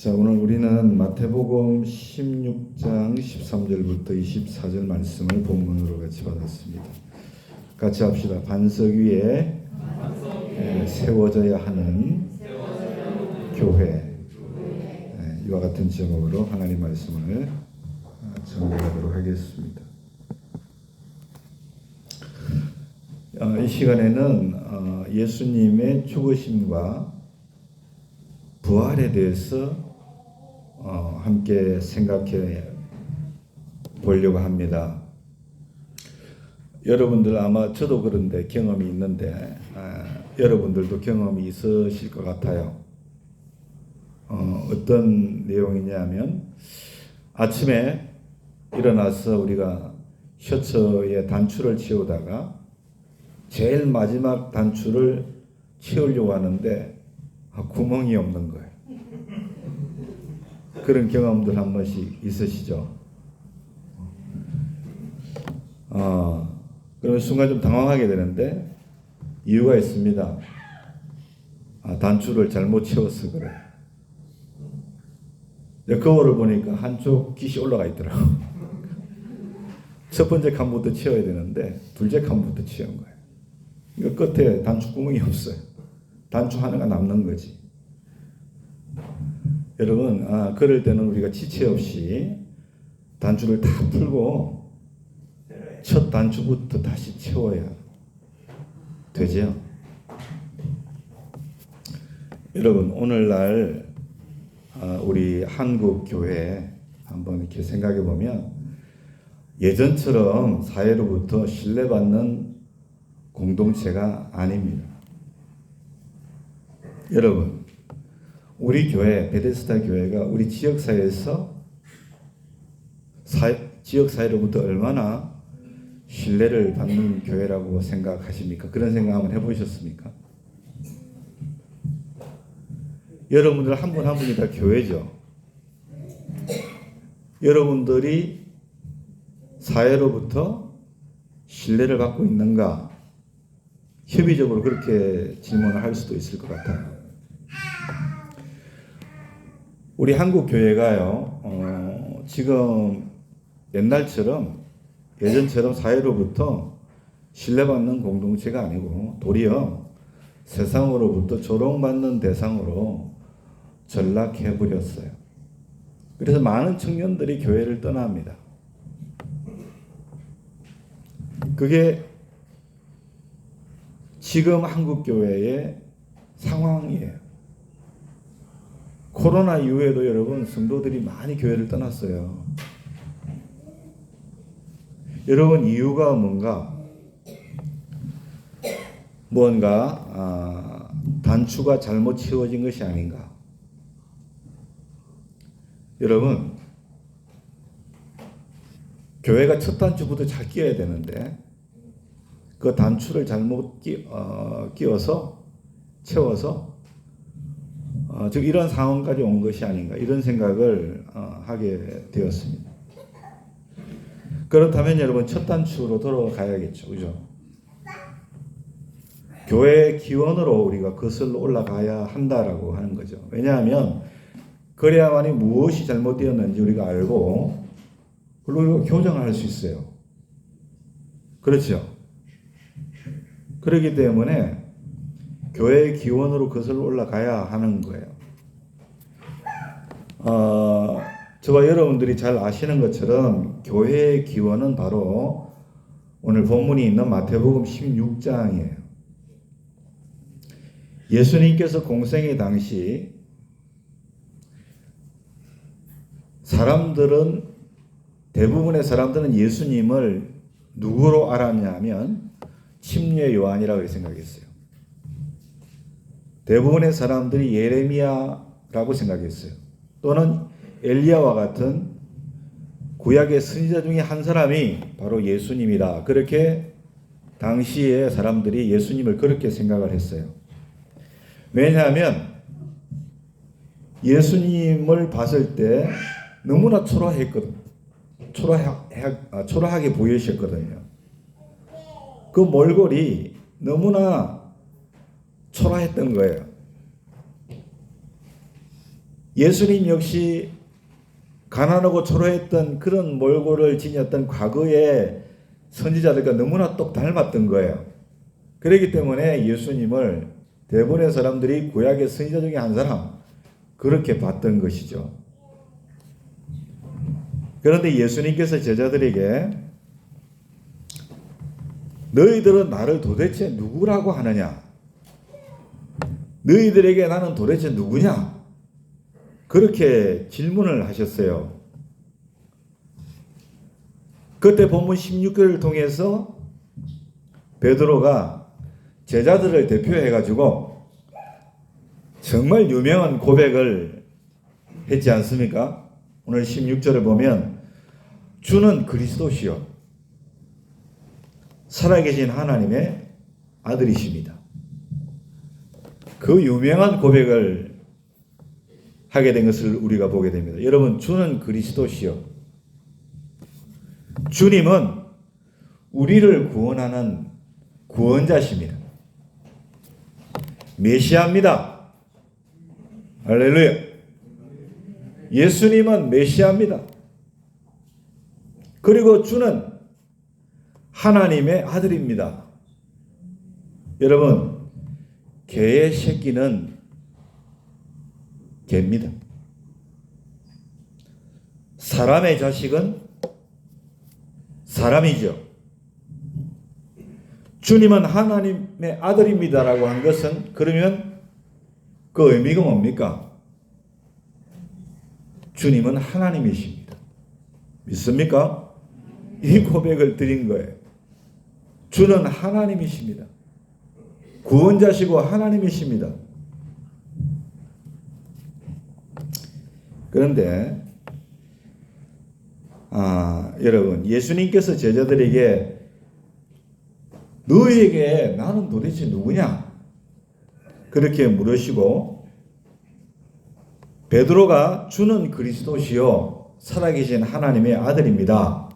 자, 오늘 우리는 마태복음 16장 13절부터 24절 말씀을 본문으로 같이 받았습니다. 같이 합시다. 반석 위에 세워져야 하는 교회. 이와 같은 제목으로 하나님 말씀을 전달하도록 하겠습니다. 이 시간에는 예수님의 죽으심과 부활에 대해서 함께 생각해 보려고 합니다. 여러분들 아마 저도 그런데 경험이 있는데 여러분들도 경험이 있으실 것 같아요. 어떤 내용이냐면 아침에 일어나서 우리가 셔츠에 단추를 채우다가 제일 마지막 단추를 채우려고 하는데 구멍이 없는 거예요. 그런 경험들 한 번씩 있으시죠? 그러면 순간 좀 당황하게 되는데 이유가 있습니다. 단추를 잘못 채워서 그래. 거울을 보니까 한쪽 깃이 올라가 있더라고. 첫 번째 칸부터 채워야 되는데 둘째 칸부터 채운 거예요. 이거 끝에 단추 구멍이 없어요. 단추 하나가 남는 거지. 여러분, 그럴 때는 우리가 지체 없이 단추를 다 풀고 첫 단추부터 다시 채워야 되죠. 여러분, 오늘날 우리 한국 교회 한번 이렇게 생각해 보면 예전처럼 사회로부터 신뢰받는 공동체가 아닙니다. 여러분, 우리 교회, 베데스다 교회가 우리 지역사회에서 지역사회로부터 얼마나 신뢰를 받는 교회라고 생각하십니까? 그런 생각 한번 해보셨습니까? 여러분들 한 분 한 분이 다 교회죠. 여러분들이 사회로부터 신뢰를 받고 있는가? 협의적으로 그렇게 질문을 할 수도 있을 것 같아요. 우리 한국 교회가요, 지금 예전처럼 사회로부터 신뢰받는 공동체가 아니고 도리어 세상으로부터 조롱받는 대상으로 전락해버렸어요. 그래서 많은 청년들이 교회를 떠납니다. 그게 지금 한국 교회의 상황이에요. 코로나 이후에도 여러분 성도들이 많이 교회를 떠났어요. 여러분 이유가 뭔가 단추가 잘못 채워진 것이 아닌가? 여러분 교회가 첫 단추부터 잘 끼워야 되는데 그 단추를 잘못 끼워서 채워서 즉 이런 상황까지 온 것이 아닌가 이런 생각을 하게 되었습니다. 그렇다면 여러분 첫 단추로 돌아가야겠죠, 그죠? 교회의 기원으로 우리가 거슬러 올라가야 한다라고 하는 거죠. 왜냐하면 그래야만이 무엇이 잘못되었는지 우리가 알고 그리고 교정할 수 있어요. 그렇죠? 그렇기 때문에 교회의 기원으로 거슬러 올라가야 하는 거예요. 저와 여러분들이 잘 아시는 것처럼 교회의 기원은 바로 오늘 본문이 있는 마태복음 16장이에요. 예수님께서 공생의 당시 대부분의 사람들은 예수님을 누구로 알았냐면 침례 요한이라고 생각했어요. 대부분의 사람들이 예레미야라고 생각했어요. 또는 엘리야와 같은 구약의 선지자 중에 한 사람이 바로 예수님이다. 그렇게 당시에 사람들이 예수님을 그렇게 생각을 했어요. 왜냐하면 예수님을 봤을 때 너무나 초라하게 보이셨거든요. 그 몰골이 너무나 초라했던 거예요. 예수님 역시 가난하고 초라했던 그런 몰골을 지녔던 과거의 선지자들과 너무나 똑 닮았던 거예요. 그렇기 때문에 예수님을 대부분의 사람들이 구약의 선지자 중에 한 사람 그렇게 봤던 것이죠. 그런데 예수님께서 제자들에게 너희들은 나를 도대체 누구라고 하느냐? 너희들에게 나는 도대체 누구냐? 그렇게 질문을 하셨어요. 그때 본문 16절을 통해서 베드로가 제자들을 대표해가지고 정말 유명한 고백을 했지 않습니까? 오늘 16절을 보면 주는 그리스도시요 살아계신 하나님의 아들이십니다. 그 유명한 고백을 하게 된 것을 우리가 보게 됩니다. 여러분, 주는 그리스도시요. 주님은 우리를 구원하는 구원자십니다. 메시아입니다. 할렐루야. 예수님은 메시아입니다. 그리고 주는 하나님의 아들입니다. 여러분, 개의 새끼는 개입니다. 사람의 자식은 사람이죠. 주님은 하나님의 아들입니다라고 한 것은 그러면 그 의미가 뭡니까? 주님은 하나님이십니다. 믿습니까? 이 고백을 드린 거예요. 주는 하나님이십니다. 구원자시고 하나님이십니다. 그런데 여러분, 예수님께서 제자들에게 너희에게 나는 도대체 누구냐? 그렇게 물으시고 베드로가 주는 그리스도시요 살아계신 하나님의 아들입니다.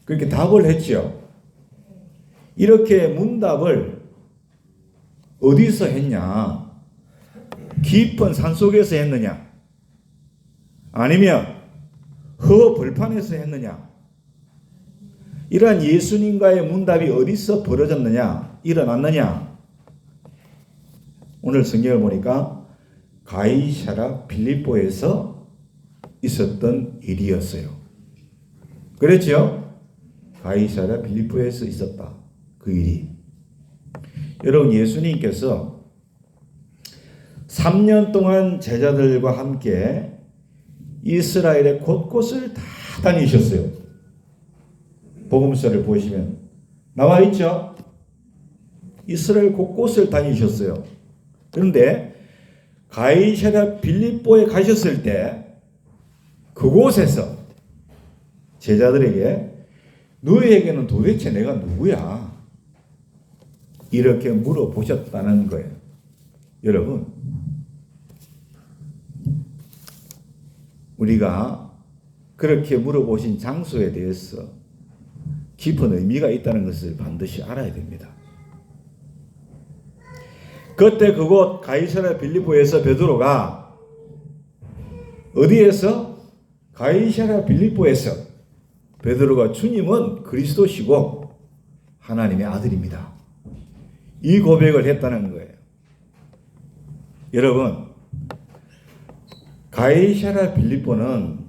그렇게 답을 했지요. 이렇게 문답을 어디서 했냐? 깊은 산속에서 했느냐? 아니면 벌판에서 했느냐? 이러한 예수님과의 문답이 어디서 벌어졌느냐? 일어났느냐? 오늘 성경을 보니까 가이사랴 빌립보에서 있었던 일이었어요. 그렇죠? 가이사랴 빌립보에서 있었다. 그 일이. 여러분, 예수님께서 3년 동안 제자들과 함께 이스라엘의 곳곳을 다 다니셨어요. 복음서를 보시면 나와 있죠? 이스라엘 곳곳을 다니셨어요. 그런데 가이사랴 빌립보에 가셨을 때 그곳에서 제자들에게 너희에게는 도대체 내가 누구야? 이렇게 물어보셨다는 거예요. 여러분, 우리가 그렇게 물어보신 장소에 대해서 깊은 의미가 있다는 것을 반드시 알아야 됩니다. 그때 그곳 가이사랴 빌립보에서 베드로가 어디에서? 가이사랴 빌립보에서 베드로가 주님은 그리스도시고 하나님의 아들입니다. 이 고백을 했다는 거예요. 여러분, 가이사랴 빌립보는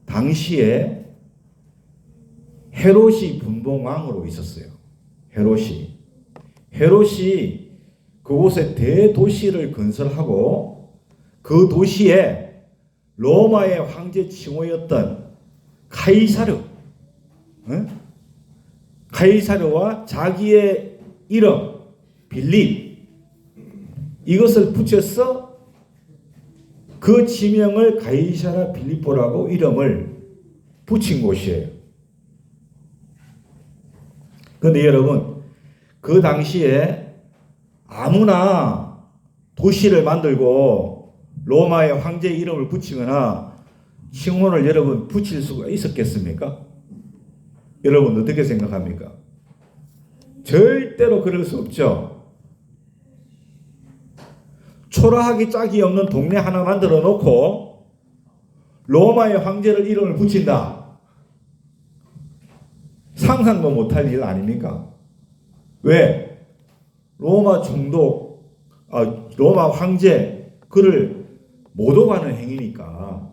당시에 헤롯이 분봉왕으로 있었어요. 헤롯이 그곳에 대도시를 건설하고 그 도시에 로마의 황제 칭호였던 카이사르와 자기의 이름 빌립 이것을 붙여서 그 지명을 가이사랴 빌립보라고 이름을 붙인 곳이에요. 그런데 여러분, 그 당시에 아무나 도시를 만들고 로마의 황제의 이름을 붙이거나 칭호를 여러분 붙일 수가 있었겠습니까? 여러분 어떻게 생각합니까? 절대로 그럴 수 없죠. 초라하기 짝이 없는 동네 하나 만들어 놓고 로마의 황제를 이름을 붙인다. 상상도 못할 일 아닙니까? 왜? 로마 총독, 로마 황제 그를 못 오가는 행위니까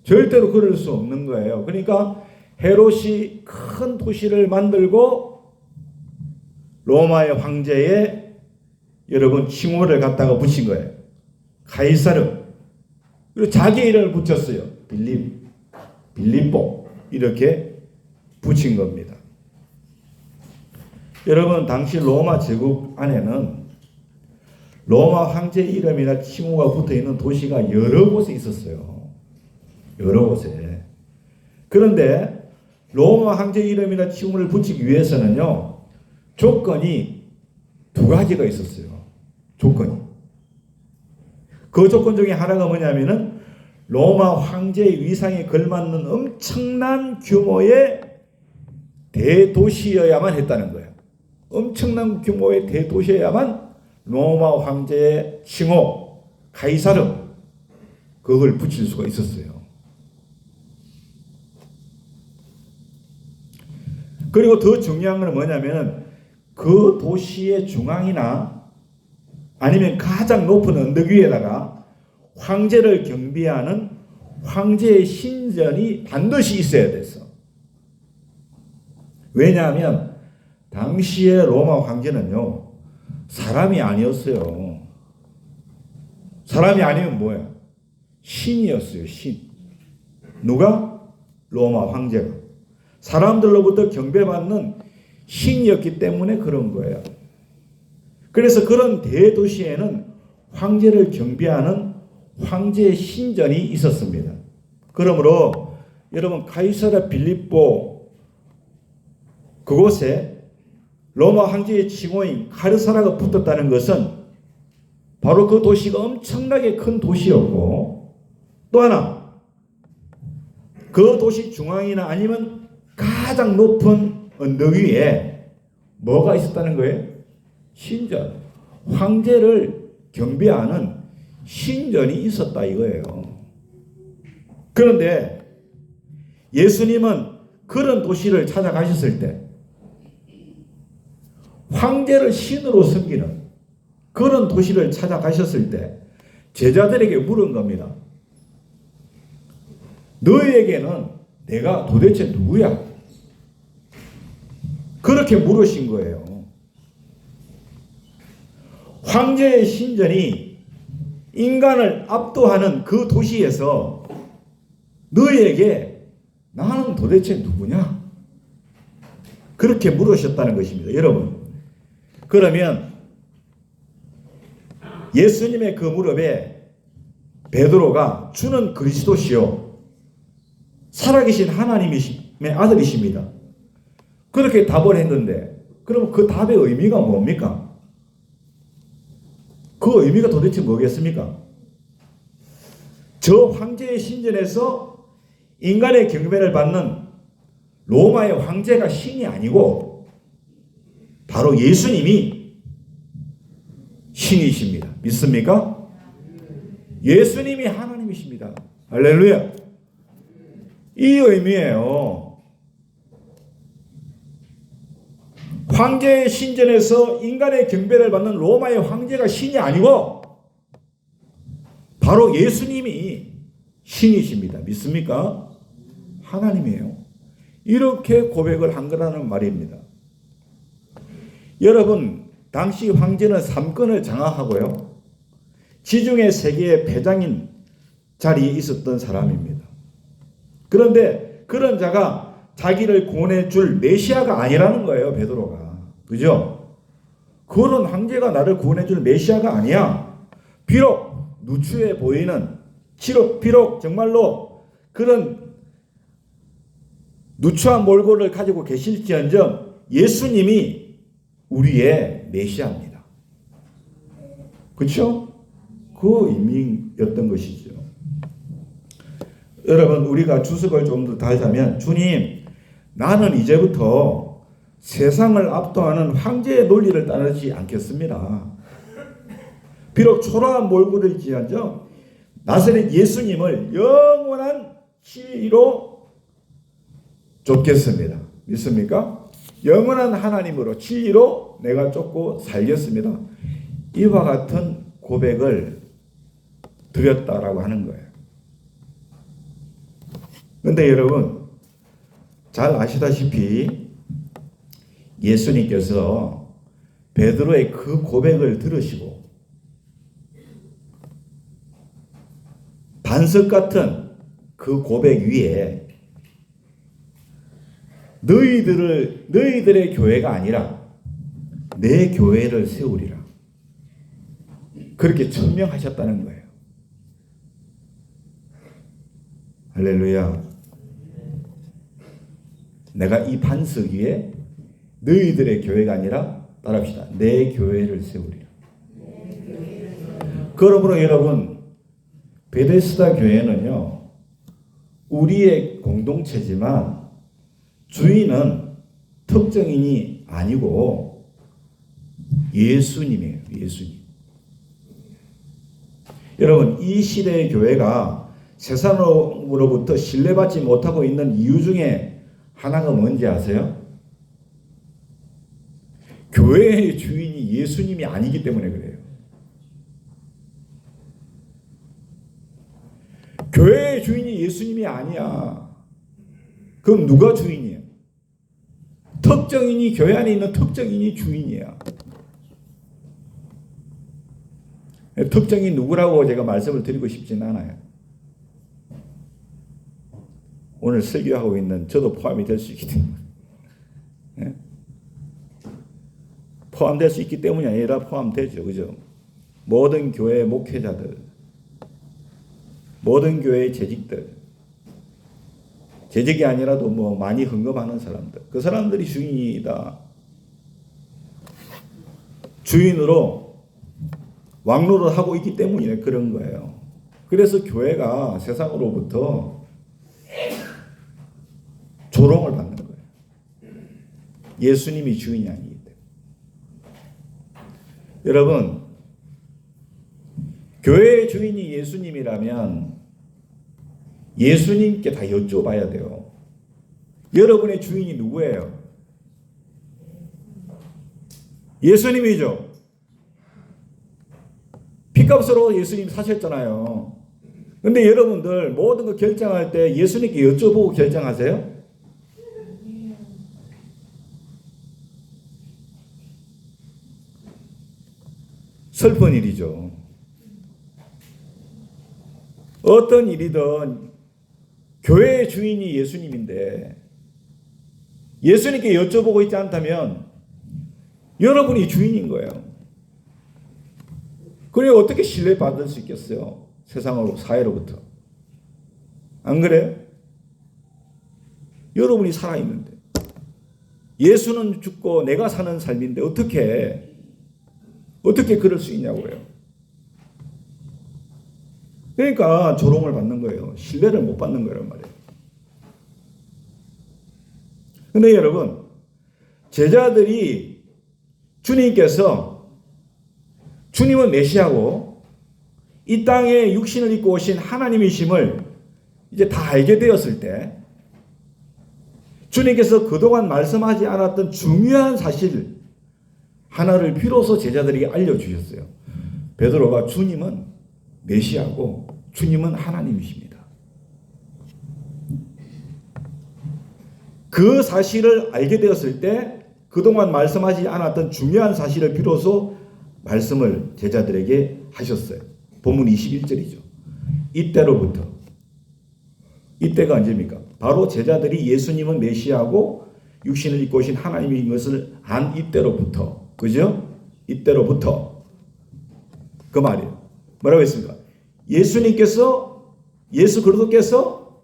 절대로 그럴 수 없는 거예요. 그러니까 헤롯이 큰 도시를 만들고 로마의 황제에 여러분 칭호를 갖다가 붙인 거예요. 카이사르. 그리고 자기 이름을 붙였어요. 빌립보 이렇게 붙인 겁니다. 여러분 당시 로마 제국 안에는 로마 황제 이름이나 칭호가 붙어있는 도시가 여러 곳에 있었어요. 여러 곳에. 그런데 로마 황제 이름이나 칭호를 붙이기 위해서는요. 조건이 두 가지가 있었어요. 조건이. 그 조건 중에 하나가 뭐냐면은 로마 황제의 위상에 걸맞는 엄청난 규모의 대도시여야만 했다는 거예요. 엄청난 규모의 대도시여야만 로마 황제의 칭호 카이사르 그걸 붙일 수가 있었어요. 그리고 더 중요한 건 뭐냐면은 그 도시의 중앙이나 아니면 가장 높은 언덕 위에다가 황제를 경비하는 황제의 신전이 반드시 있어야 됐어. 왜냐하면 당시의 로마 황제는요 사람이 아니었어요. 사람이 아니면 뭐야? 신이었어요. 신. 누가? 로마 황제가. 사람들로부터 경배받는 신이었기 때문에 그런 거예요. 그래서 그런 대도시에는 황제를 경배하는 황제의 신전이 있었습니다. 그러므로 여러분 카이사르 빌립보 그곳에 로마 황제의 칭호인 카르사라가 붙었다는 것은 바로 그 도시가 엄청나게 큰 도시였고 또 하나 그 도시 중앙이나 아니면 가장 높은 언덕 위에 뭐가 있었다는 거예요? 신전. 황제를 경배하는 신전이 있었다 이거예요. 그런데 예수님은 그런 도시를 찾아가셨을 때 황제를 신으로 섬기는 그런 도시를 찾아가셨을 때 제자들에게 물은 겁니다. 너희에게는 내가 도대체 누구야? 그렇게 물으신 거예요. 황제의 신전이 인간을 압도하는 그 도시에서 너희에게 나는 도대체 누구냐? 그렇게 물으셨다는 것입니다. 여러분 그러면 예수님의 그 무릎에 베드로가 주는 그리스도시요 살아계신 하나님의 아들이십니다. 그렇게 답을 했는데 그럼 그 답의 의미가 뭡니까? 그 의미가 도대체 뭐겠습니까? 저 황제의 신전에서 인간의 경배를 받는 로마의 황제가 신이 아니고 바로 예수님이 신이십니다. 믿습니까? 예수님이 하나님이십니다. 할렐루야. 이 의미예요. 황제의 신전에서 인간의 경배를 받는 로마의 황제가 신이 아니고 바로 예수님이 신이십니다. 믿습니까? 하나님이에요. 이렇게 고백을 한 거라는 말입니다. 여러분 당시 황제는 3권을 장악하고요. 지중해 세계의 패장인 자리에 있었던 사람입니다. 그런데 그런 자가 자기를 구원해줄 메시아가 아니라는 거예요. 베드로가. 그죠? 그런 황제가 나를 구원해줄 메시아가 아니야. 비록 누추해 보이는 비록 정말로 그런 누추한 몰골을 가지고 계실지언정 예수님이 우리의 메시아입니다. 그렇죠? 그 의미였던 것이죠. 여러분 우리가 주석을 좀 더 달자면 주님 나는 이제부터 세상을 압도하는 황제의 논리를 따르지 않겠습니다. 비록 초라한 몰골을 지한정 나사렛 예수님을 영원한 진리로 쫓겠습니다. 믿습니까? 영원한 하나님으로 진리로 내가 쫓고 살겠습니다. 이와 같은 고백을 드렸다라고 하는 거예요. 그런데 여러분 잘 아시다시피 예수님께서 베드로의 그 고백을 들으시고 반석 같은 그 고백 위에 너희들의 교회가 아니라 내 교회를 세우리라. 그렇게 천명하셨다는 거예요. 할렐루야. 내가 이 반석 위에 너희들의 교회가 아니라 따라합시다. 내 교회를 세우리라. 그러므로 여러분 베데스다 교회는요 우리의 공동체지만 주인은 특정인이 아니고 예수님이에요. 예수님. 여러분 이 시대의 교회가 세상으로부터 신뢰받지 못하고 있는 이유 중에 하나가 뭔지 아세요? 교회의 주인이 예수님이 아니기 때문에 그래요. 교회의 주인이 예수님이 아니야. 그럼 누가 주인이에요? 특정인이 교회 안에 있는 특정인이 주인이야. 특정인 누구라고 제가 말씀을 드리고 싶진 않아요. 오늘 설교하고 있는 저도 포함이 될 수 있기 때문에. 포함될 수 있기 때문이 아니라 포함되죠. 그죠? 모든 교회 목회자들, 모든 교회의 재직들, 재직이 아니라도 뭐 많이 헌금하는 사람들, 그 사람들이 주인이다. 주인으로 왕노릇 하고 있기 때문에 그런 거예요. 그래서 교회가 세상으로부터 조롱을 받는 거예요. 예수님이 주인이 아니기 때문에. 여러분, 교회의 주인이 예수님이라면 예수님께 다 여쭤봐야 돼요. 여러분의 주인이 누구예요? 예수님이죠. 피값으로 예수님 사셨잖아요. 근데 여러분들 모든 거 결정할 때 예수님께 여쭤보고 결정하세요? 슬픈 일이죠. 어떤 일이든 교회의 주인이 예수님인데 예수님께 여쭤보고 있지 않다면 여러분이 주인인 거예요. 그리고 어떻게 신뢰받을 수 있겠어요? 세상으로, 사회로부터. 안 그래요? 여러분이 살아있는데 예수는 죽고 내가 사는 삶인데 어떻게 그럴 수 있냐고요. 그러니까 조롱을 받는 거예요. 신뢰를 못 받는 거란 말이에요. 근데 여러분, 제자들이 주님은 메시아고 이 땅에 육신을 입고 오신 하나님이심을 이제 다 알게 되었을 때 주님께서 그동안 말씀하지 않았던 중요한 사실 하나를 비로소 제자들에게 알려주셨어요. 베드로가 주님은 메시아고 주님은 하나님이십니다. 그 사실을 알게 되었을 때 그동안 말씀하지 않았던 중요한 사실을 비로소 말씀을 제자들에게 하셨어요. 본문 21절이죠. 이때가 언제입니까? 바로 제자들이 예수님은 메시아고 육신을 입고 오신 하나님인 것을 안 이때로부터. 그죠? 이때로부터. 그 말이에요. 뭐라고 했습니까? 예수 그리스도께서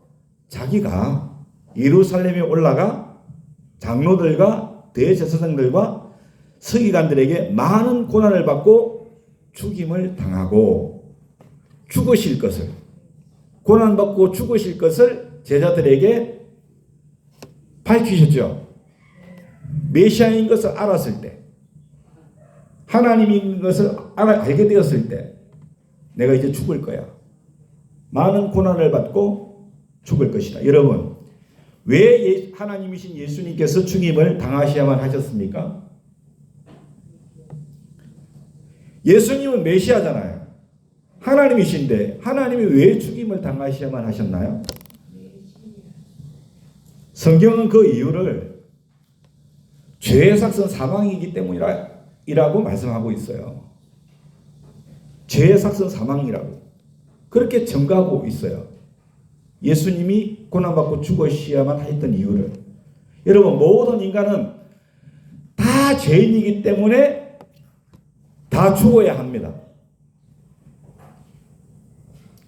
자기가 예루살렘에 올라가 장로들과 대제사장들과 서기관들에게 많은 고난을 받고 죽임을 당하고 죽으실 것을, 고난받고 죽으실 것을 제자들에게 밝히셨죠. 메시아인 것을 알았을 때, 하나님인 것을 알게 되었을 때 내가 이제 죽을 거야. 많은 고난을 받고 죽을 것이다. 여러분, 왜 하나님이신 예수님께서 죽임을 당하셔야만 하셨습니까? 예수님은 메시아잖아요. 하나님이신데 하나님이 왜 죽임을 당하셔야만 하셨나요? 성경은 그 이유를 죄의 삭은 사망이기 때문이라고 말씀하고 있어요. 죄의 삭은 사망이라고 그렇게 증거하고 있어요. 예수님이 고난받고 죽으셔야만 했던 이유를. 여러분, 모든 인간은 다 죄인이기 때문에 다 죽어야 합니다.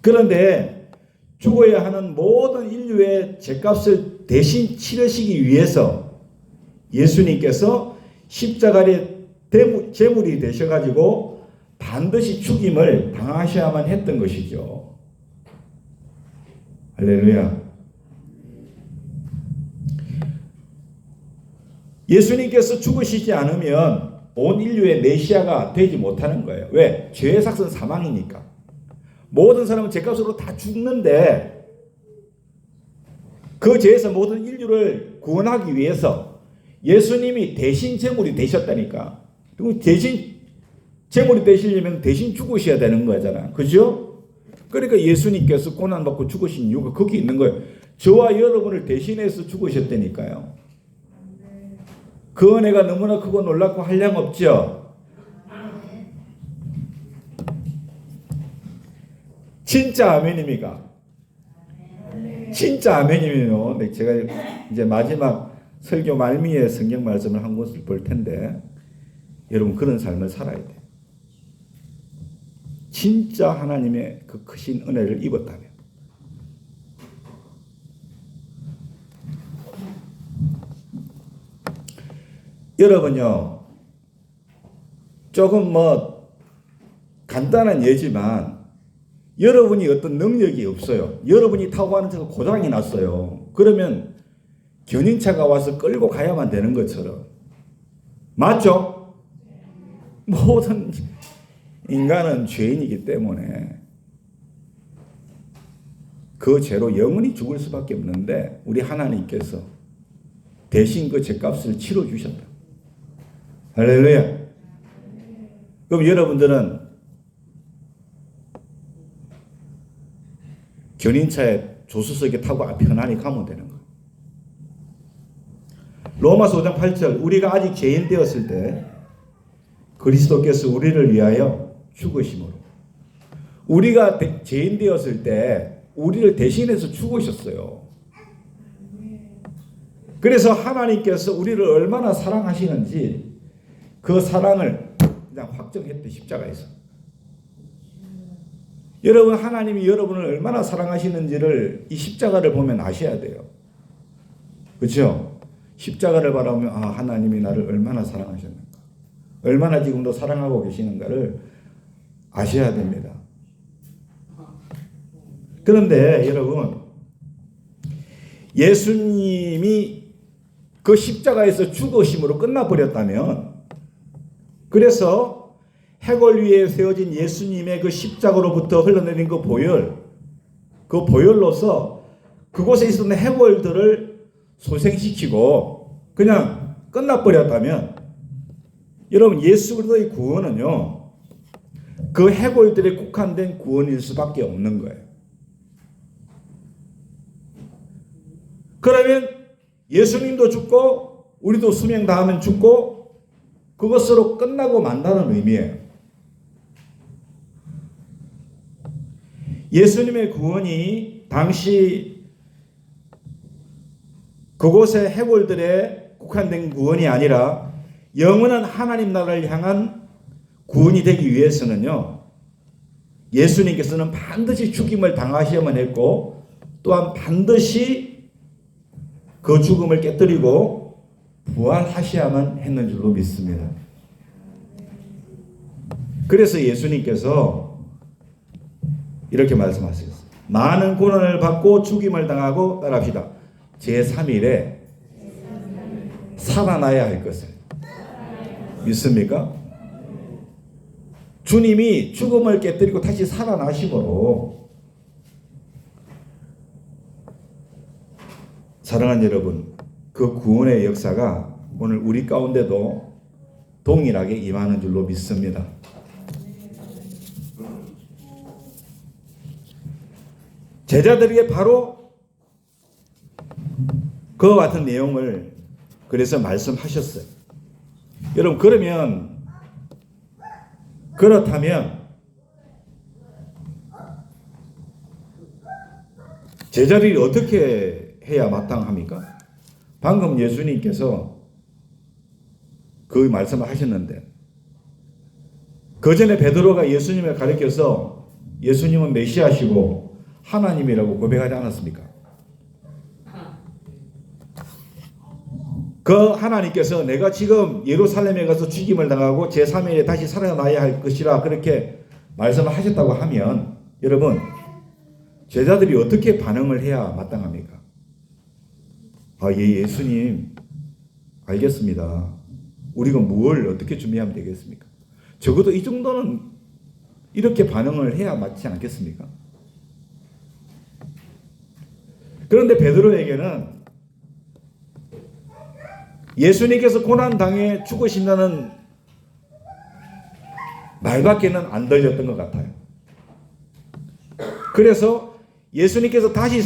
그런데 죽어야 하는 모든 인류의 죄값을 대신 치르시기 위해서 예수님께서 십자가의 제물이 되셔가지고 반드시 죽임을 당하셔야만 했던 것이죠. 할렐루야. 예수님께서 죽으시지 않으면 온 인류의 메시아가 되지 못하는 거예요. 왜? 죄의 삭은 사망이니까. 모든 사람은 죄값으로 다 죽는데 그 죄에서 모든 인류를 구원하기 위해서 예수님이 대신 제물이 되셨다니까. 그리고 대신 제물이 되시려면 대신 죽으셔야 되는 거잖아. 그죠? 그러니까 예수님께서 고난받고 죽으신 이유가 거기 있는 거예요. 저와 여러분을 대신해서 죽으셨다니까요. 그 은혜가 너무나 크고 놀랍고 한량없죠. 진짜 아멘입니까? 진짜 아멘이면요. 제가 이제 마지막 설교 말미에 성경 말씀을 한 곳을 볼 텐데 여러분 그런 삶을 살아야 돼요. 진짜 하나님의 그 크신 은혜를 입었다면. 여러분요, 조금 간단한 예지만 여러분이 어떤 능력이 없어요. 여러분이 타고 가는 차가 고장이 났어요. 그러면 견인차가 와서 끌고 가야만 되는 것처럼. 맞죠? 모든 인간은 죄인이기 때문에 그 죄로 영원히 죽을 수밖에 없는데 우리 하나님께서 대신 그 죄값을 치러주셨다. 할렐루야. 그럼 여러분들은 견인차에 조수석에 타고 편안히 가면 되는 거예요. 로마서 5장 8절 우리가 아직 죄인 되었을 때 그리스도께서 우리를 위하여 죽으심으로 우리가 죄인 되었을 때 우리를 대신해서 죽으셨어요. 그래서 하나님께서 우리를 얼마나 사랑하시는지 그 사랑을 그냥 확정했대 십자가에서. 여러분 하나님이 여러분을 얼마나 사랑하시는지를 이 십자가를 보면 아셔야 돼요. 그렇죠? 십자가를 바라보면 하나님이 나를 얼마나 사랑하셨는가, 얼마나 지금도 사랑하고 계시는가를 아셔야 됩니다. 그런데 여러분 예수님이 그 십자가에서 죽으심으로 끝나버렸다면, 그래서 해골 위에 세워진 예수님의 그 십자가로부터 흘러내린 그 보혈로서 그곳에 있었던 해골들을 소생시키고 그냥 끝나버렸다면, 여러분 예수 그리스도의 구원은요 그 해골들에 국한된 구원일 수밖에 없는 거예요. 그러면 예수님도 죽고 우리도 수명 다하면 죽고 그것으로 끝나고 만다는 의미예요. 예수님의 구원이 당시 그곳의 해골들에 국한된 구원이 아니라 영원한 하나님 나라를 향한 구원이 되기 위해서는요, 예수님께서는 반드시 죽임을 당하셔야만 했고 또한 반드시 그 죽음을 깨뜨리고 부활하셔야만 했는 줄로 믿습니다. 그래서 예수님께서 이렇게 말씀하셨어요. 많은 고난을 받고 죽임을 당하고 따라합시다. 제3일에 살아나야 할 것을 믿습니까? 주님이 죽음을 깨뜨리고 다시 살아나심으로 사랑하는 여러분, 그 구원의 역사가 오늘 우리 가운데도 동일하게 임하는 줄로 믿습니다. 제자들에게 바로 그와 같은 내용을 그래서 말씀하셨어요. 여러분, 그렇다면 제자들이 어떻게 해야 마땅합니까? 방금 예수님께서 그 말씀을 하셨는데, 그 전에 베드로가 예수님을 가리켜서 예수님은 메시아시고 하나님이라고 고백하지 않았습니까? 그 하나님께서 내가 지금 예루살렘에 가서 죽임을 당하고 제3일에 다시 살아나야 할 것이라 그렇게 말씀을 하셨다고 하면, 여러분, 제자들이 어떻게 반응을 해야 마땅합니까? 예수님, 알겠습니다. 우리가 뭘 어떻게 준비하면 되겠습니까? 적어도 이 정도는 이렇게 반응을 해야 맞지 않겠습니까? 그런데 베드로에게는 예수님께서 고난당해 죽으신다는 말밖에는 안 들렸던 것 같아요. 그래서 예수님께서 다시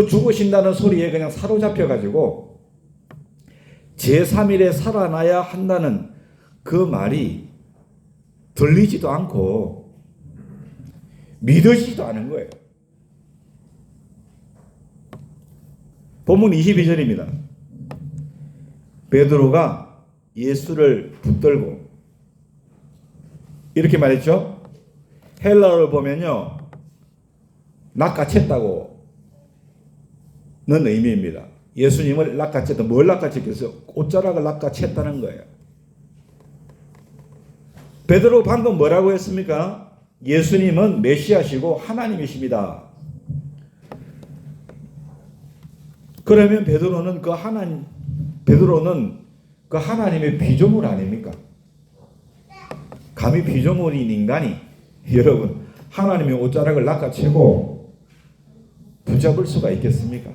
죽으신다는 소리에 그냥 사로잡혀가지고 제3일에 살아나야 한다는 그 말이 들리지도 않고 믿어지지도 않은 거예요. 본문 22절입니다. 베드로가 예수를 붙들고 이렇게 말했죠. 헬라어를 보면요, 낚아챘다고는 의미입니다. 예수님을 낚아챘다. 뭘 낚아챘겠어요? 옷자락을 낚아챘다는 거예요. 베드로 방금 뭐라고 했습니까? 예수님은 메시아시고 하나님이십니다. 그러면 베드로는 그 하나님의 피조물 아닙니까? 감히 피조물인 인간이, 여러분, 하나님의 옷자락을 낚아채고 붙잡을 수가 있겠습니까?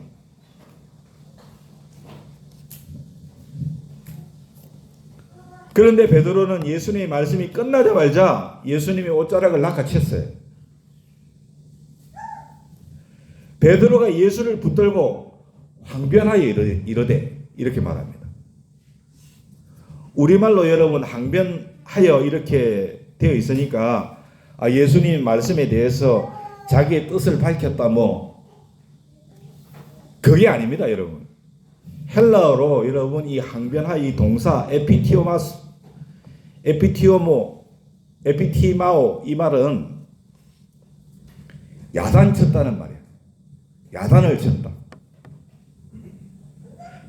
그런데 베드로는 예수님의 말씀이 끝나자마자 예수님의 옷자락을 낚아챘어요. 베드로가 예수를 붙들고 항변하여 이르되, 이렇게 말합니다. 우리말로 여러분 항변하여 이렇게 되어 있으니까 예수님 말씀에 대해서 자기의 뜻을 밝혔다 그게 아닙니다, 여러분. 헬라어로 여러분 이 항변하여 이 동사 에피티마오 이 말은 야단쳤다는 말이에요. 야단을 쳤다.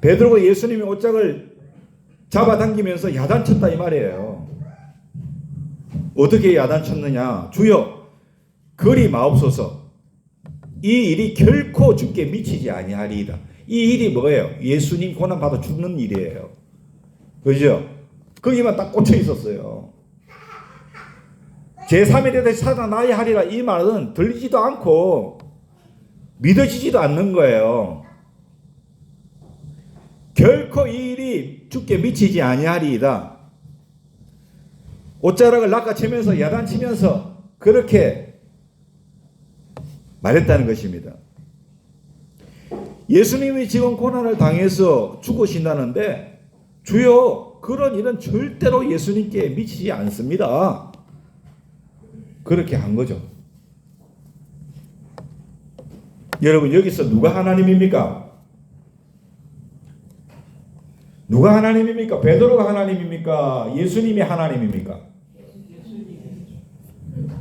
베드로가 예수님의 옷장을 잡아당기면서 야단쳤다 이 말이에요. 어떻게 야단쳤느냐? 주여 그리 마옵소서. 이 일이 결코 주께 미치지 아니하리이다. 이 일이 뭐예요? 예수님 고난받아 죽는 일이에요. 그죠? 거기만 딱 꽂혀 있었어요. 제3일에 다시 살아나야 하리라 이 말은 들리지도 않고 믿어지지도 않는 거예요. 결코 이 일이 주께 미치지 아니하리이다. 옷자락을 낚아채면서 야단치면서 그렇게 말했다는 것입니다. 예수님이 지금 고난을 당해서 죽으신다는데 주여 그런 일은 절대로 예수님께 미치지 않습니다. 그렇게 한 거죠. 여러분 여기서 누가 하나님입니까? 누가 하나님입니까? 베드로가 하나님입니까? 예수님이 하나님입니까?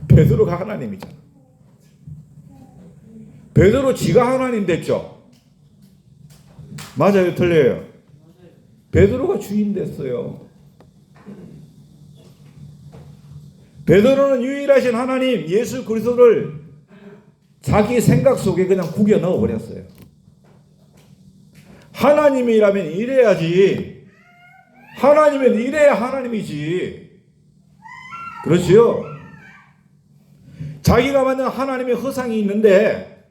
베드로가 하나님이잖아. 베드로 지가 하나님 됐죠? 맞아요, 틀려요? 베드로가 주인 됐어요. 베드로는 유일하신 하나님 예수 그리스도를 자기 생각 속에 그냥 구겨 넣어 버렸어요. 하나님이라면 이래야지. 하나님은 이래야 하나님이지. 그렇지요? 자기가 만든 하나님의 허상이 있는데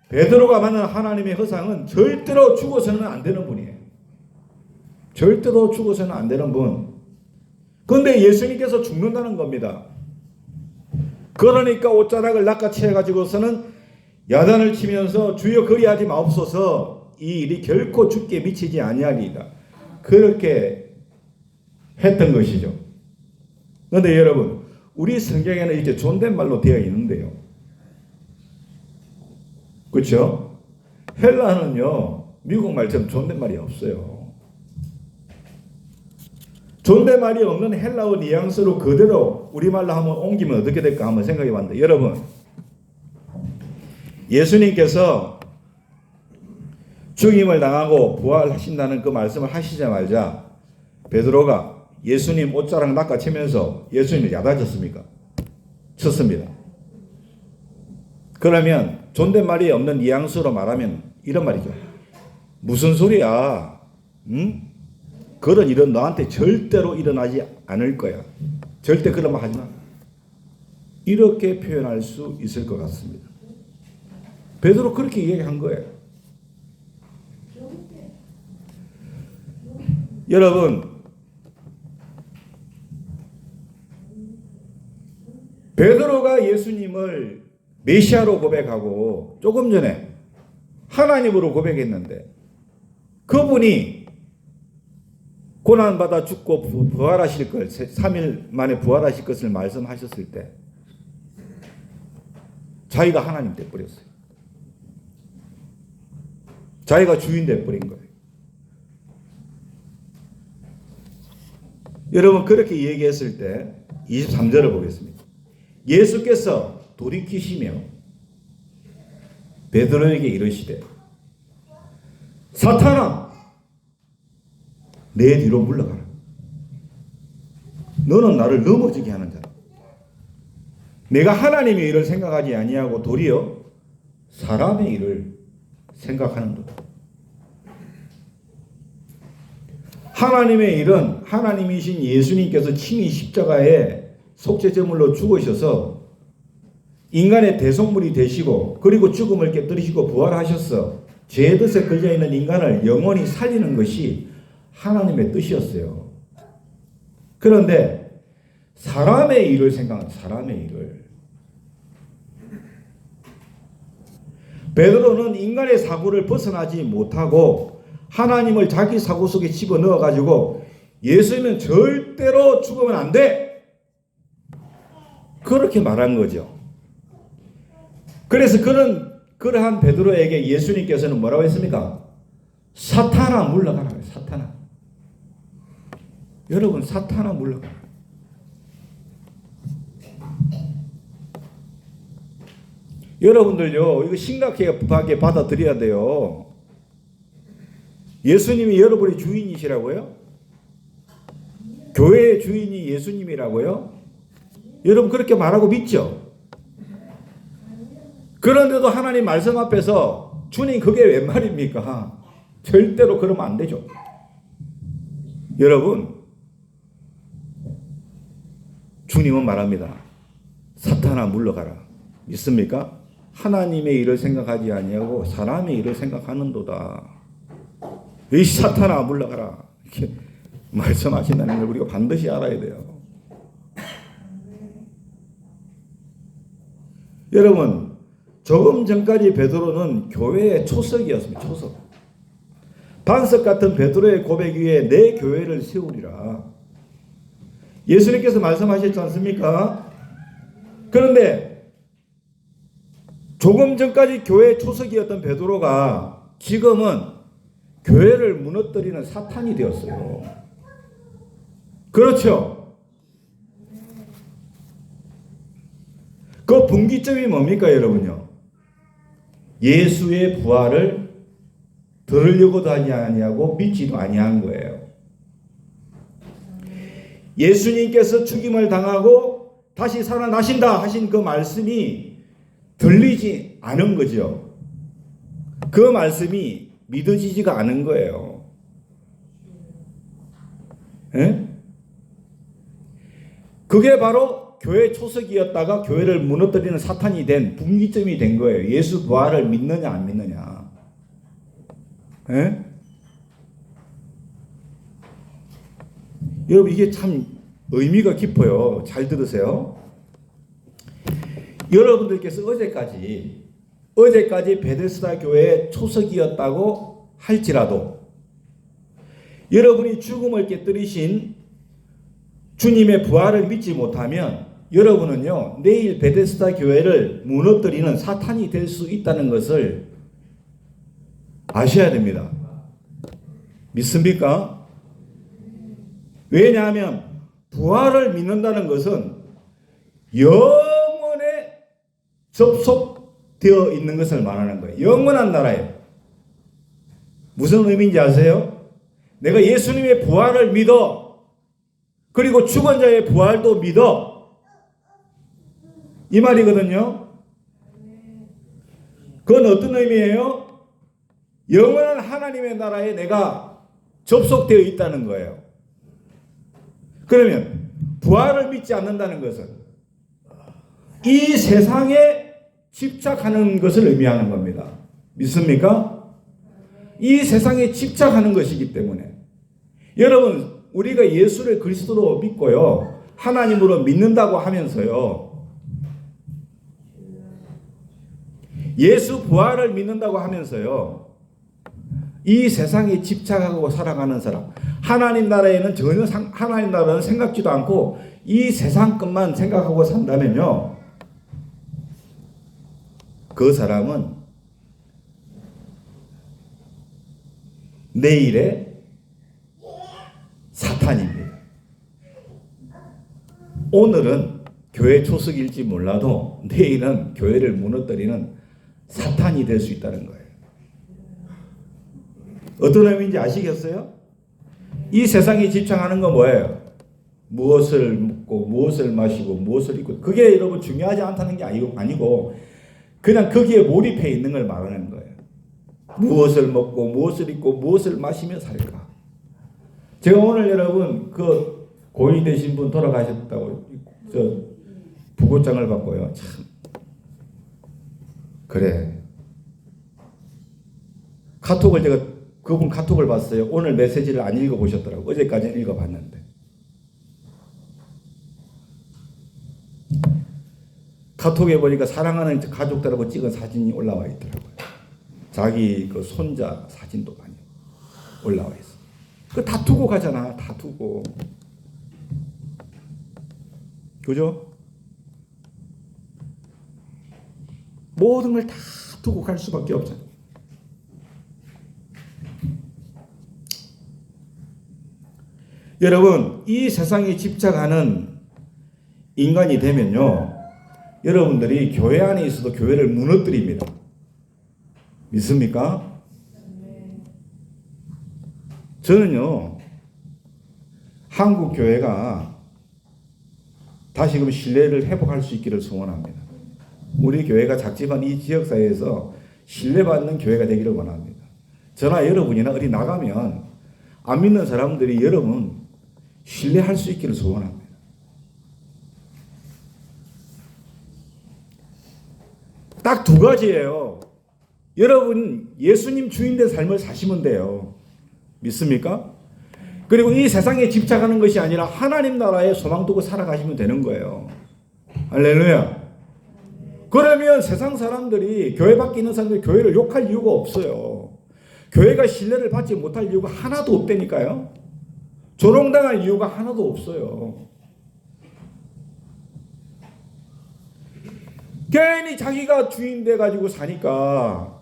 베드로가 만든 하나님의 허상은 절대로 죽어서는 안 되는 분이에요. 절대로 죽어서는 안 되는 분. 그런데 예수님께서 죽는다는 겁니다. 그러니까 옷자락을 낚아채가지고서는 야단을 치면서 주여 그리하지 마옵소서, 이 일이 결코 죽게 미치지 아니하리이다. 그렇게 했던 것이죠. 그런데 여러분, 우리 성경에는 이렇게 존댓말로 되어 있는데요. 그렇죠? 헬라는요, 미국 말처럼 존댓말이 없어요. 존댓말이 없는 헬라어 뉘앙스로 그대로 우리말로 한번 옮기면 어떻게 될까 한번 생각해 봤는데, 여러분, 예수님께서 죽임을 당하고 부활하신다는 그 말씀을 하시자마자 베드로가 예수님 옷자락 낚아채면서 예수님을 야단쳤습니까? 쳤습니다. 그러면 존댓말이 없는 뉘앙스로 말하면 이런 말이죠. 무슨 소리야? 응? 그런 일은 너한테 절대로 일어나지 않을 거야. 절대 그런 말 하지 마. 이렇게 표현할 수 있을 것 같습니다. 베드로 그렇게 얘기한 거예요. 여러분, 베드로가 예수님을 메시아로 고백하고 조금 전에 하나님으로 고백했는데, 그분이 고난받아 죽고 부활하실 걸, 3일 만에 부활하실 것을 말씀하셨을 때 자기가 하나님 돼버렸어요. 자기가 주인 돼버린 거예요. 여러분, 그렇게 얘기했을 때 23절을 보겠습니다. 예수께서 돌이키시며 베드로에게 이르시되 사탄아, 내 뒤로 물러가라. 너는 나를 넘어지게 하는 자라. 내가 하나님의 일을 생각하지 아니하고 도리어 사람의 일을 생각하는도다. 하나님의 일은 하나님이신 예수님께서 친히 십자가에 속죄제물로 죽으셔서 인간의 대속물이 되시고, 그리고 죽음을 깨뜨리시고 부활하셔서 죄뜻에 걸려있는 인간을 영원히 살리는 것이 하나님의 뜻이었어요. 그런데 사람의 일을 생각하는, 사람의 일을, 베드로는 인간의 사고를 벗어나지 못하고 하나님을 자기 사고 속에 집어넣어 가지고 예수님은 절대로 죽으면 안 돼, 그렇게 말한 거죠. 그래서 그러한 베드로에게 예수님께서는 뭐라고 했습니까? 사탄아 물러가라. 사탄아. 여러분, 사탄아 물러가라. 여러분들요, 이거 심각하게 받아들여야 돼요. 예수님이 여러분의 주인이시라고요? 교회의 주인이 예수님이라고요? 여러분 그렇게 말하고 믿죠? 그런데도 하나님 말씀 앞에서 주님 그게 웬 말입니까? 절대로 그러면 안 되죠. 여러분, 주님은 말합니다. 사탄아 물러가라. 믿습니까? 하나님의 일을 생각하지 아니하고 사람의 일을 생각하는도다. 이 사탄아 물러가라. 이렇게 말씀하신다는 걸 우리가 반드시 알아야 돼요. 여러분, 조금 전까지 베드로는 교회의 초석이었습니다. 초석. 반석 같은 베드로의 고백 위에 내 교회를 세우리라. 예수님께서 말씀하셨지 않습니까? 그런데 조금 전까지 교회의 초석이었던 베드로가 지금은 교회를 무너뜨리는 사탄이 되었어요. 그렇죠? 그 분기점이 뭡니까, 여러분요? 예수의 부활을 들으려고도 하지 아니하고 믿지도 아니한 거예요. 예수님께서 죽임을 당하고 다시 살아나신다 하신 그 말씀이 들리지 않은 거죠. 그 말씀이 믿어지지가 않은 거예요. 예? 그게 바로 교회 초석이었다가 교회를 무너뜨리는 사탄이 된 분기점이 된 거예요. 예수 부활을 믿느냐 안 믿느냐. 예? 여러분 이게 참 의미가 깊어요. 잘 들으세요. 여러분들께서 어제까지 베데스다 교회의 초석이었다고 할지라도 여러분이 죽음을 깨뜨리신 주님의 부활을 믿지 못하면 여러분은요 내일 베데스다 교회를 무너뜨리는 사탄이 될 수 있다는 것을 아셔야 됩니다. 믿습니까? 왜냐하면 부활을 믿는다는 것은 영원에 접속되어 있는 것을 말하는 거예요. 영원한 나라에. 무슨 의미인지 아세요? 내가 예수님의 부활을 믿어. 그리고 죽은 자의 부활도 믿어. 이 말이거든요. 그건 어떤 의미예요? 영원한 하나님의 나라에 내가 접속되어 있다는 거예요. 그러면 부활을 믿지 않는다는 것은 이 세상에 집착하는 것을 의미하는 겁니다. 믿습니까? 이 세상에 집착하는 것이기 때문에 여러분 우리가 예수를 그리스도로 믿고요 하나님으로 믿는다고 하면서요 예수 부활을 믿는다고 하면서요 이 세상에 집착하고 살아가는 사람 하나님 나라에는 전혀 하나님 나라는 생각지도 않고 이 세상 것만 생각하고 산다면요 그 사람은 내일의 사탄입니다. 오늘은 교회 초석일지 몰라도 내일은 교회를 무너뜨리는 사탄이 될 수 있다는 거예요. 어떤 의미인지 아시겠어요? 이 세상에 집착하는 건 뭐예요? 무엇을 먹고 무엇을 마시고 무엇을 입고 그게 여러분 중요하지 않다는 게 아니고 그냥 거기에 몰입해 있는 걸 말하는 거예요. 무엇을 먹고 무엇을 입고 무엇을 마시며 살까? 제가 오늘 여러분 그 고인 되신 분 돌아가셨다고 저 부고장을 받고요. 참 그래. 카톡을 제가 그분 카톡을 봤어요. 오늘 메시지를 안 읽어보셨더라고요. 어제까지는 읽어봤는데. 카톡에 보니까 사랑하는 가족들하고 찍은 사진이 올라와 있더라고요. 자기 그 손자 사진도 많이 올라와 있어. 그 다 두고 가잖아. 다 두고. 그죠? 모든 걸 다 두고 갈 수밖에 없잖아. 여러분, 이 세상에 집착하는 인간이 되면요, 여러분들이 교회 안에 있어도 교회를 무너뜨립니다. 믿습니까? 저는요, 한국 교회가 다시금 신뢰를 회복할 수 있기를 소원합니다. 우리 교회가 작지만 이 지역사회에서 신뢰받는 교회가 되기를 원합니다. 저나 여러분이나 어디 나가면 안 믿는 사람들이 여러분 신뢰할 수 있기를 소원합니다. 딱 두 가지예요. 여러분 예수님 주인된 삶을 사시면 돼요. 믿습니까? 그리고 이 세상에 집착하는 것이 아니라 하나님 나라에 소망 두고 살아가시면 되는 거예요. 할렐루야. 그러면 세상 사람들이 교회 밖에 있는 사람들이 교회를 욕할 이유가 없어요. 교회가 신뢰를 받지 못할 이유가 하나도 없다니까요. 조롱당할 이유가 하나도 없어요. 괜히 자기가 주인 돼가지고 사니까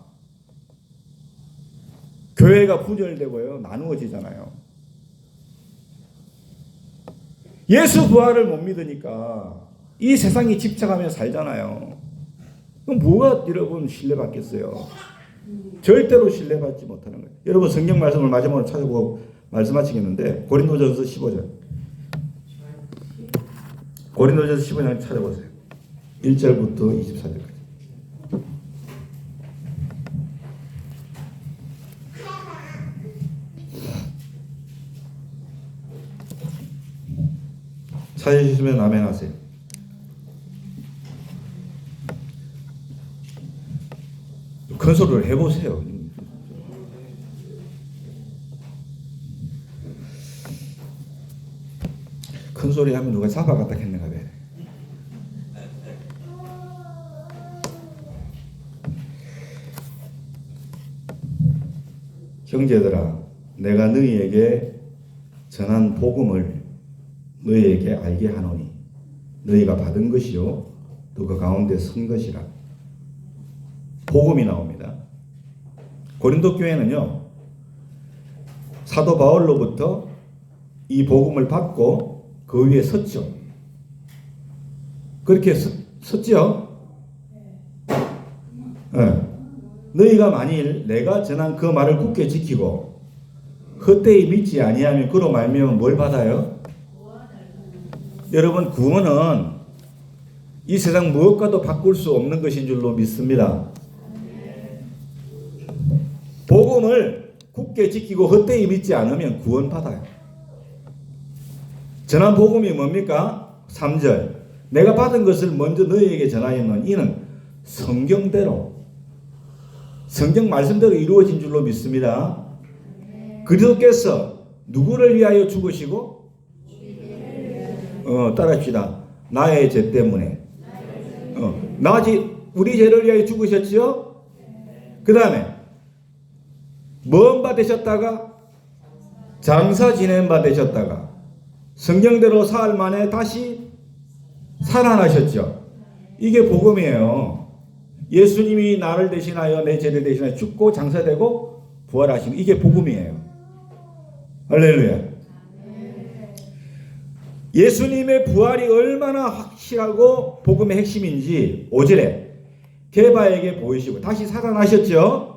교회가 분열되고요. 나누어지잖아요. 예수 부활을 못 믿으니까 이 세상에 집착하며 살잖아요. 그럼 뭐가 여러분 신뢰받겠어요? 절대로 신뢰받지 못하는 거예요. 여러분 성경 말씀을 마지막으로 찾아보고 말씀 마치겠는데 고린도전서 15장 고린도전서 15장 찾아보세요. 1절부터 24절까지. 찾으시면 아멘 하세요. 큰 소리를 해보세요. 큰 소리 하면 누가 잡아갔다 했는가 봐. 형제들아, 내가 너희에게 전한 복음을 너희에게 알게 하노니 너희가 받은 것이요 또 그 가운데 선 것이라. 복음이 나옵니다. 고린도 교회는요, 사도 바울로부터 이 복음을 받고 그 위에 섰죠. 그렇게 섰죠. 네. 너희가 만일 내가 전한 그 말을 굳게 지키고 헛되이 믿지 아니하면 그로 말미암아 뭘 받아요? 여러분, 구원은 이 세상 무엇과도 바꿀 수 없는 것인 줄로 믿습니다. 복음을 굳게 지키고 헛되이 믿지 않으면 구원 받아요. 전한 복음이 뭡니까? 3절. 내가 받은 것을 먼저 너희에게 전하였노니 이는 성경대로, 성경 말씀대로 이루어진 줄로 믿습니다. 그리스도께서 누구를 위하여 죽으시고 따라합시다. 나의 죄 때문에 우리 죄를 위하여 죽으셨지요? 그 다음에 먼 바 되셨다가 장사 지낸 바 되셨다가 성경대로 사흘 만에 다시 살아나셨죠. 이게 복음이에요. 예수님이 나를 대신하여 내 죄를 대신하여 죽고 장사되고 부활하신 이게 복음이에요. 할렐루야. 예수님의 부활이 얼마나 확실하고 복음의 핵심인지 5절에 게바에게 보이시고 다시 살아나셨죠.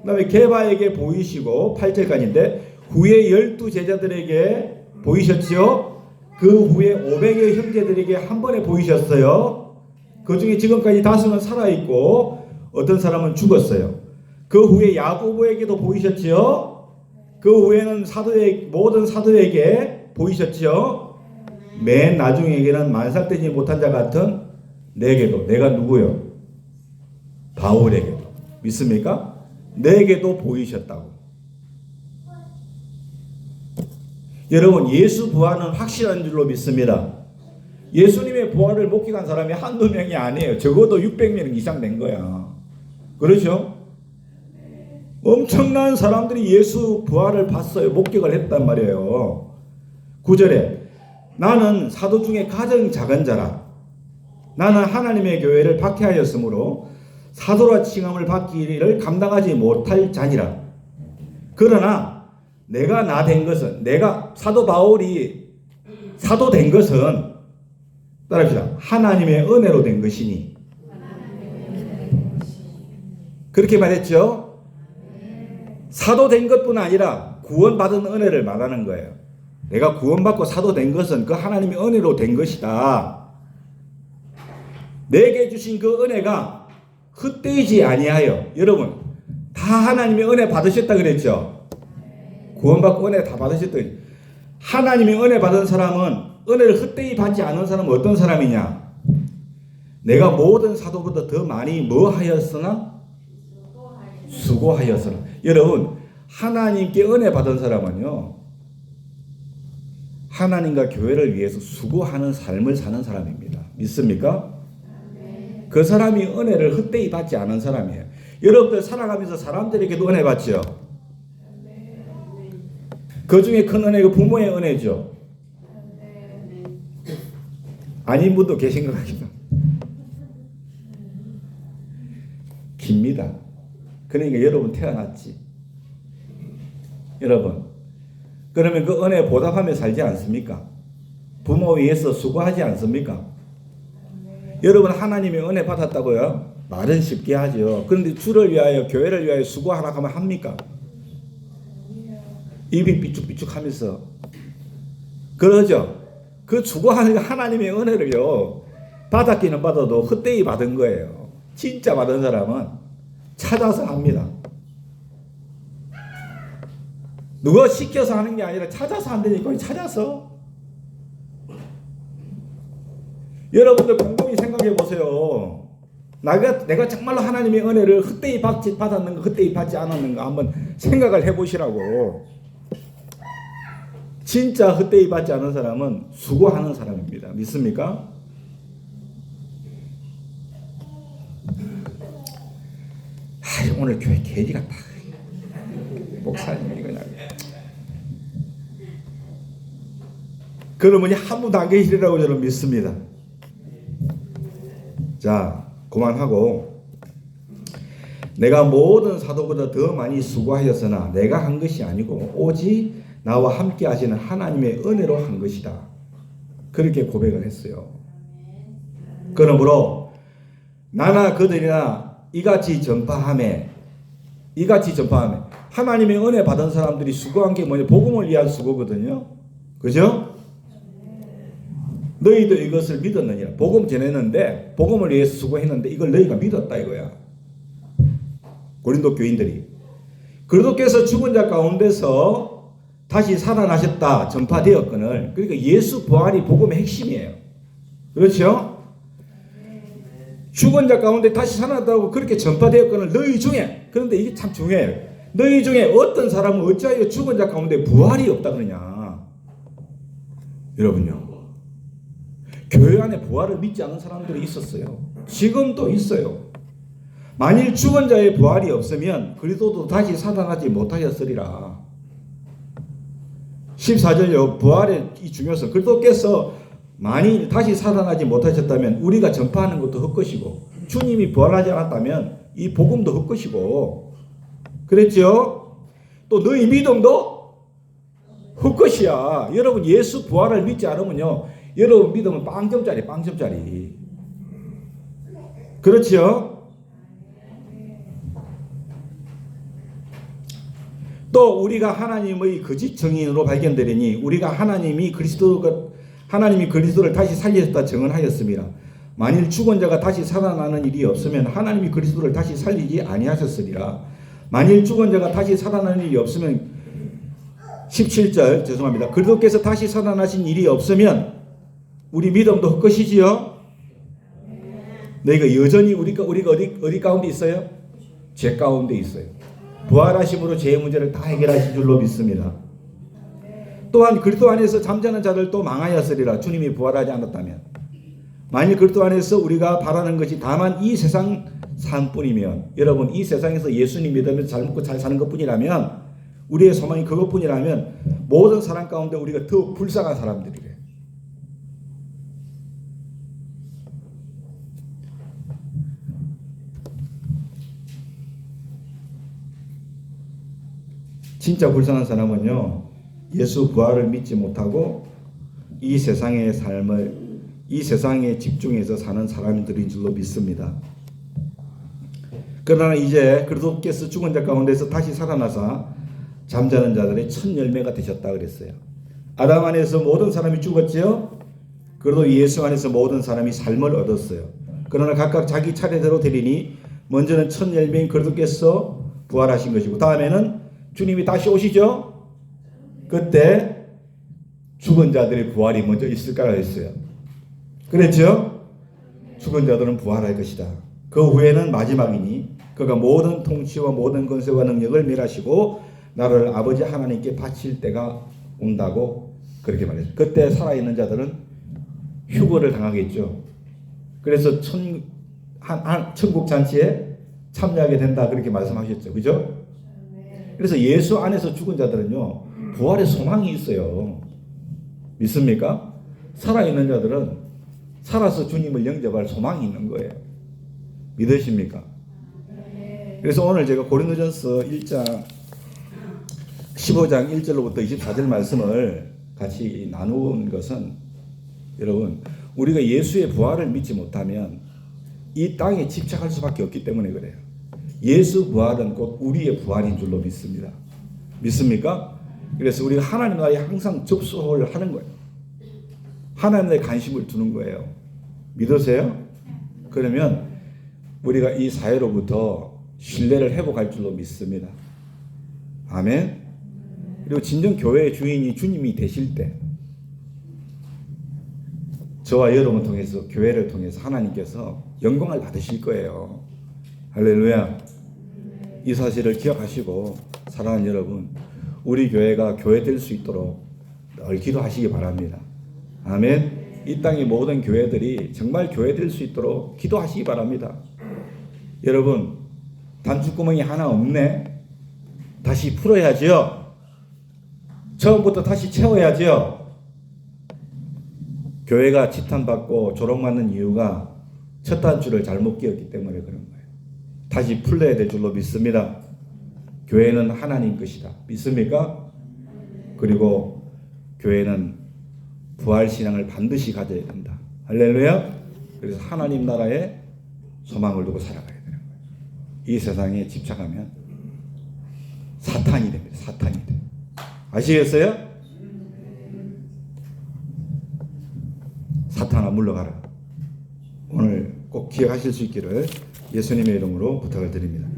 그 다음에 게바에게 보이시고 8절까지인데 후에 12제자들에게 보이셨죠. 그 후에 500여 형제들에게 한 번에 보이셨어요. 그 중에 지금까지 다수는 살아있고 어떤 사람은 죽었어요. 그 후에 야고보에게도 보이셨죠. 그 후에는 모든 사도에게 보이셨죠. 맨 나중에게는 만삭되지 못한 자 같은 내게도, 내가 누구요? 바울에게도. 믿습니까? 내게도 보이셨다고. 여러분, 예수 부활은 확실한 줄로 믿습니다. 예수님의 부활을 목격한 사람이 한두 명이 아니에요. 적어도 600명 이상 된 거야. 그렇죠? 엄청난 사람들이 예수 부활을 봤어요. 목격을 했단 말이에요. 9절에 나는 사도 중에 가장 작은 자라. 나는 하나님의 교회를 박해하였으므로 사도라 칭함을 받기를 감당하지 못할 자니라. 그러나 내가 나 된 것은, 내가 사도 바울이 사도 된 것은 따라합시다. 하나님의 은혜로 된 것이니. 그렇게 말했죠. 사도 된 것뿐 아니라 구원받은 은혜를 말하는 거예요. 내가 구원받고 사도 된 것은 그 하나님의 은혜로 된 것이다. 내게 주신 그 은혜가 헛되이지 아니하여. 여러분, 다 하나님의 은혜 받으셨다 그랬죠. 구원받고 은혜 다 받으셨다. 하나님의 은혜 받은 사람은, 은혜를 헛되이 받지 않은 사람은 어떤 사람이냐? 내가 모든 사도보다 더 많이 뭐 하였으나? 수고하였으나. 여러분, 하나님께 은혜 받은 사람은요, 하나님과 교회를 위해서 수고하는 삶을 사는 사람입니다. 믿습니까? 그 사람이 은혜를 헛되이 받지 않은 사람이에요. 여러분들 살아가면서 사람들에게도 은혜 받죠? 그 중에 큰 은혜가 부모의 은혜죠. 아닌 분도 계신 것 같기도 깁니다. 그러니까 여러분 태어났지. 여러분, 그러면 그 은혜에 보답하며 살지 않습니까? 부모 위해서 수고하지 않습니까? 여러분 하나님의 은혜 받았다고요? 말은 쉽게 하죠. 그런데 주를 위하여, 교회를 위하여 수고하라 하면 합니까? 입이 삐죽삐죽 하면서 그러죠. 그 수고하는 하나님의 은혜를요, 받았기는 받아도 헛되이 받은 거예요. 진짜 받은 사람은 찾아서 합니다. 누가 시켜서 하는 게 아니라 찾아서 한다니까. 찾아서. 여러분들 곰곰이 생각해 보세요. 내가 정말로 하나님의 은혜를 헛되이 받았는가 헛되이 받지 않았는가 한번 생각을 해보시라고. 진짜 헛되이 받지 않은 사람은 수고하는 사람입니다. 믿습니까? 오늘 교회 개리 같다. 목사님이 그냥. 그러면 아무도 안 계시리라고 저는 믿습니다. 자, 그만하고 내가 모든 사도보다 더 많이 수고하였으나 내가 한 것이 아니고 오직 나와 함께 하시는 하나님의 은혜로 한 것이다. 그렇게 고백을 했어요. 그러므로 나나 그들이나 이같이 전파하며 하나님의 은혜 받은 사람들이 수고한 게 뭐냐? 복음을 위한 수고거든요. 그죠? 너희도 이것을 믿었느니라. 복음 전했는데 복음을 위해서 수고했는데 이걸 너희가 믿었다 이거야. 고린도 교인들이. 그리스도께서 죽은 자 가운데서 다시 살아나셨다 전파되었거늘. 그러니까 예수 부활이 복음의 핵심이에요. 그렇죠? 죽은 자 가운데 다시 살아났다고 그렇게 전파되었거늘 너희 중에. 그런데 이게 참 중요해요. 너희 중에 어떤 사람은 어찌하여 죽은 자 가운데 부활이 없다 그러냐. 여러분요. 교회 안에 부활을 믿지 않는 사람들이 있었어요. 지금도 있어요. 만일 죽은 자의 부활이 없으면 그리스도도 다시 살아나지 못하였으리라. 14절요. 부활의 이 중요성. 그리스도께서 만일 다시 살아나지 못하셨다면 우리가 전파하는 것도 헛것이고 주님이 부활하지 않았다면 이 복음도 헛것이고 그랬죠? 또 너희 믿음도 헛것이야. 여러분 예수 부활을 믿지 않으면요. 여러분 믿음은 빵점짜리. 그렇지요? 또 우리가 하나님의 거짓 증인으로 발견되리니 우리가 하나님이 그리스도를 다시 살리셨다 증언하였습니다. 만일 죽은 자가 다시 살아나는 일이 없으면 하나님이 그리스도를 다시 살리지 아니하셨으리라. 만일 죽은 자가 다시 살아나는 일이 없으면 17절 죄송합니다. 그리스도께서 다시 살아나신 일이 없으면 우리 믿음도 헛것이지요. 너희가 여전히 우리가 어디 가운데 있어요? 죄 가운데 있어요. 부활하심으로 죄의 문제를 다 해결하신 줄로 믿습니다. 또한 그리스도 안에서 잠자는 자들도 망하였으리라. 주님이 부활하지 않았다면. 만일 그리스도 안에서 우리가 바라는 것이 다만 이 세상 삶뿐이면 여러분 이 세상에서 예수님 믿으면서 잘 먹고 잘 사는 것뿐이라면 우리의 소망이 그것뿐이라면 모든 사람 가운데 우리가 더 불쌍한 사람들이래요. 진짜 불쌍한 사람은요. 예수 부활을 믿지 못하고 이 세상의 삶을 이 세상에 집중해서 사는 사람들인 줄로 믿습니다. 그러나 이제 그리스도께서 죽은 자 가운데서 다시 살아나사 잠자는 자들의 첫 열매가 되셨다 그랬어요. 아담 안에서 모든 사람이 죽었지요. 그래도 예수 안에서 모든 사람이 삶을 얻었어요. 그러나 각각 자기 차례대로 되리니 먼저는 첫 열매인 그리스도께서 부활하신 것이고 다음에는 주님이 다시 오시죠. 그때 죽은 자들의 부활이 먼저 있을 거라 했어요. 그랬죠? 죽은 자들은 부활할 것이다. 그 후에는 마지막이니 그가 모든 통치와 모든 권세와 능력을 멸하시고 나를 아버지 하나님께 바칠 때가 온다고 그렇게 말했어요. 그때 살아있는 자들은 휴거를 당하겠죠. 그래서 천국 잔치에 참여하게 된다 그렇게 말씀하셨죠. 그죠? 그래서 예수 안에서 죽은 자들은요 부활의 소망이 있어요. 믿습니까? 살아있는 자들은 살아서 주님을 영접할 소망이 있는 거예요. 믿으십니까? 그래서 오늘 제가 고린도전서 1장 15장 1절로부터 24절 말씀을 같이 나눈 것은 여러분 우리가 예수의 부활을 믿지 못하면 이 땅에 집착할 수밖에 없기 때문에 그래요. 예수 부활은 곧 우리의 부활인 줄로 믿습니다. 믿습니까? 그래서 우리가 하나님 나라에 항상 접속을 하는 거예요. 하나님에 관심을 두는 거예요. 믿으세요? 그러면 우리가 이 사회로부터 신뢰를 회복할 줄로 믿습니다. 아멘. 그리고 진정 교회의 주인이 주님이 되실 때 저와 여러분을 통해서 교회를 통해서 하나님께서 영광을 받으실 거예요. 할렐루야. 이 사실을 기억하시고 사랑하는 여러분, 우리 교회가 교회 될 수 있도록 늘 기도하시기 바랍니다. 아멘. 이 땅의 모든 교회들이 정말 교회 될 수 있도록 기도하시기 바랍니다. 여러분, 단추구멍이 하나 없네. 다시 풀어야지요. 처음부터 다시 채워야지요. 교회가 지탄받고 조롱받는 이유가 첫 단추를 잘못 끼웠기 때문에 그런 거예요. 다시 풀려야 될 줄로 믿습니다. 교회는 하나님 것이다. 믿습니까? 그리고 교회는 부활신앙을 반드시 가져야 된다. 할렐루야. 그래서 하나님 나라에 소망을 두고 살아가야 되는 거예요. 이 세상에 집착하면 사탄이 됩니다. 사탄이 돼. 아시겠어요? 사탄아 물러가라. 오늘 꼭 기억하실 수 있기를 예수님의 이름으로 부탁을 드립니다.